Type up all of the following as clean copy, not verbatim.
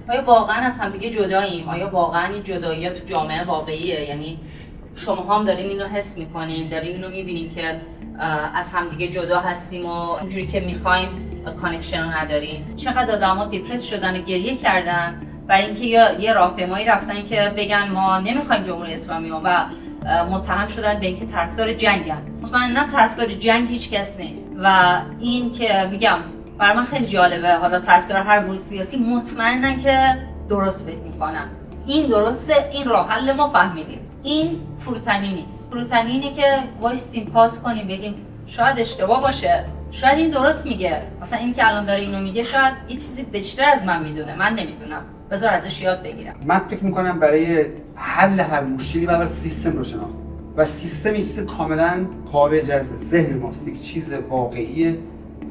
آیا واقعا از همدیگه جداییم؟ آیا واقعا این جدایی‌ها تو جامعه واقعیه؟ یعنی شما هم دارین اینو حس میکنین، دارین اینو میبینین که از همدیگه جدا هستیم و اونجوری که میخوایم کانکشن رو نداریم؟ چقدر آدما دیپرس شدن و گریه کردن برای اینکه یه راهپیمایی رفتن که بگن ما نمیخوایم جمهوری اسلامی و متهم شدن به اینکه طرفدار جنگن. مطمئنا طرفدار جنگ هیچ کس نیست و این که میگم برای من خیلی جالبه، حالا طرفدار هر گروه سیاسی مطمئنن که درست فکر میکنن. این درسته، این راه حل ما فهمیدیم. این فروتنی نیست. فروتنی اینه که وایستیم پاس کنیم بگیم شاید اشتباه باشه، شاید این درست میگه، مثلا این که الان داره اینو میگه شاید یه چیزی بیشتر از من میدونه، من نمیدونم، بذار ازش یاد بگیرم. من فکر میکنم برای حل هر مشکلی باید سیستم رو شناخت و سیستم یه چیز کاملا خارج از ذهن ماست، یک چیز واقعی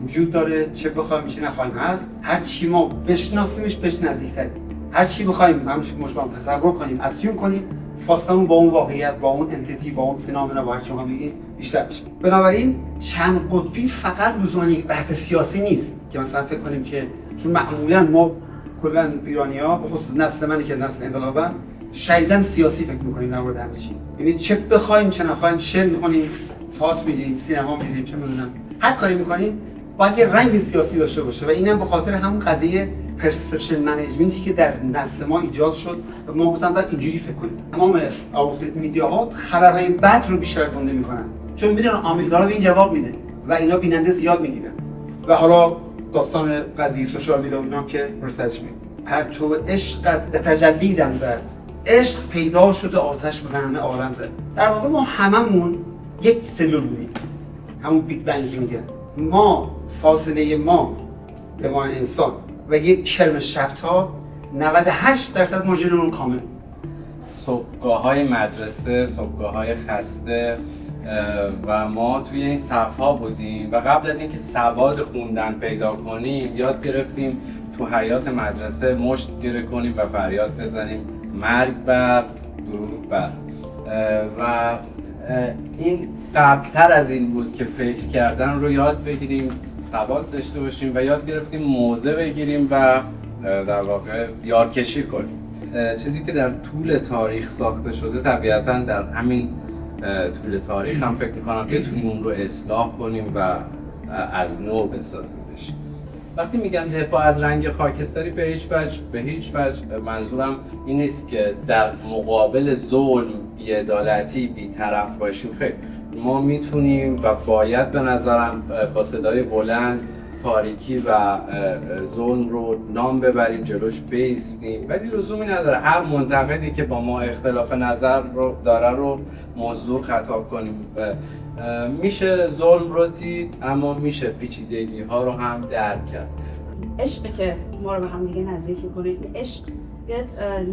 وجود داره، چه بخوایم چه نخوایم هست. هر چی ما بشناسیمش بهش نزدیک‌تریم، هر چی بخوایم همش مشکل تصور کنیم، اسیوم کنیم، فاصلمون با اون واقعیت، با اون انتیتی، با اون فنومنا، با هر چی بگیم بیشتر میشه. بنابراین چند قطبی فقط لزوما یک بحث سیاسی نیست که مثلا فکر کنیم که چون معمولا ما کلا ایرانی‌ها به خصوص نسل منی که نسل انقلابم شدیداً سیاسی فکر می‌کنیم در مورد همه چی. یعنی چه بخوایم چه نخوایم، شعر می‌خونیم، تئاتر می‌ریم، سینما می‌ریم، چه می‌دونم هر کاری می‌کنیم باید یه رنگ سیاسی داشته باشه و اینم به خاطر همون قضیه پرسپشن منیجمنتی که در نسل ما ایجاد شد و ما گفتم باید اینجوری فکر کنیم. تمام اوتلت میدیاها خبرهای بد رو بیشتر گنده می‌کنن چون می‌دونن آمیگدالا به این جواب میده و اینا بیننده زیاد می‌گیرن. و حالا داستان قضیه سوشال میدیا اونم که پرسش می پرتو عشق تجلیدم زد، عشق پیدا شده آتش به همه عالم زد. در واقع ما هممون یک سلول بودیم، همون بیگ بنگی میگن. ما فاصله ما به ما انسان و یک کرم شبتا 98% ما ژنمون کامل. صبحگاه‌های مدرسه، صبحگاه‌های خسته و ما توی این صف‌ها بودیم و قبل از اینکه سواد خوندن پیدا کنیم یاد گرفتیم تو حیاط مدرسه مشت گره کنیم و فریاد بزنیم مرگ بر درود بر. و این قبلتر از این بود که فکر کردن رو یاد بگیریم، سواد داشته باشیم و یاد گرفتیم موضع بگیریم و در واقع یارکشی کنیم. چیزی که در طول تاریخ ساخته شده طبیعتاً در همین طول تاریخ هم فکر می‌کنم بتونیم اون رو اصلاح کنیم و از نو بسازیمش. وقتی میگم دفاع از رنگ خاکستری به هیچ وجه منظورم این نیست که در مقابل ظلم، بی‌عدالتی، بی‌طرف باشیم. خیلی ما میتونیم و باید به نظرم با صدای بلند تاریکی و ظلم رو نام ببریم، جلوش بایستیم، ولی لزومی نداره هر منتقدی که با ما اختلاف نظر رو داره رو مزدور خطاب کنیم. میشه ظلم رو دید اما میشه پیچیدگی ها رو هم درک کرد. عشقی که ما رو به هم دیگه نزدیک می‌کنه، عشق یه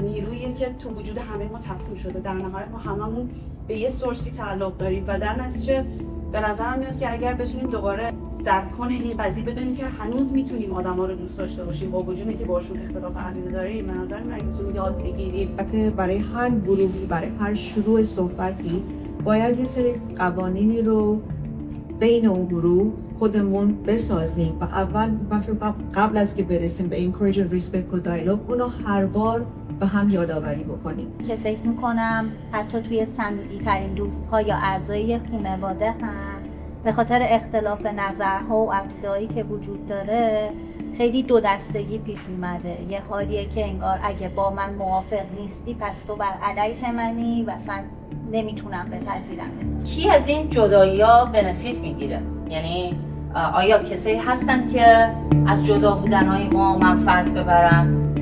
نیرویی که تو وجود همه ما تقسیم شده. در نهایت ما هممون به یه سورسی تعلق داریم و در نتیجه به نظرم میاد که اگر بتونیم دوباره درک کنیم این قضیه، بدونیم که هنوز میتونیم آدما رو دوست داشته باشیم با وجودی که باشون اختلاف عقیده داریم. به نظر من میتونیم یاد بگیریم. برای هر گروهی، برای هر شروع صحبتی باید یه سری قوانینی رو بین اون گروه خودمون بسازیم و اول قبل از که برسیم به encourage and respect و dialogue اونو هر بار به هم یادآوری بکنیم. که فکر میکنم حتی توی صمیمی ترین دوست‌ها یا اعضای خانواده هم به خاطر اختلاف نظرها و عقیده‌هایی که وجود داره خیلی دو دستگی پیش اومده. یه حالیه که انگار اگه با من موافق نیستی پس تو بر علیه منی و اصلا نمیتونم بپذیرم. کی از این جدایی‌ها بنفیت میگیره؟ یعنی آیا کسایی هستن که از جدا بودن‌های ما منفعت ببرن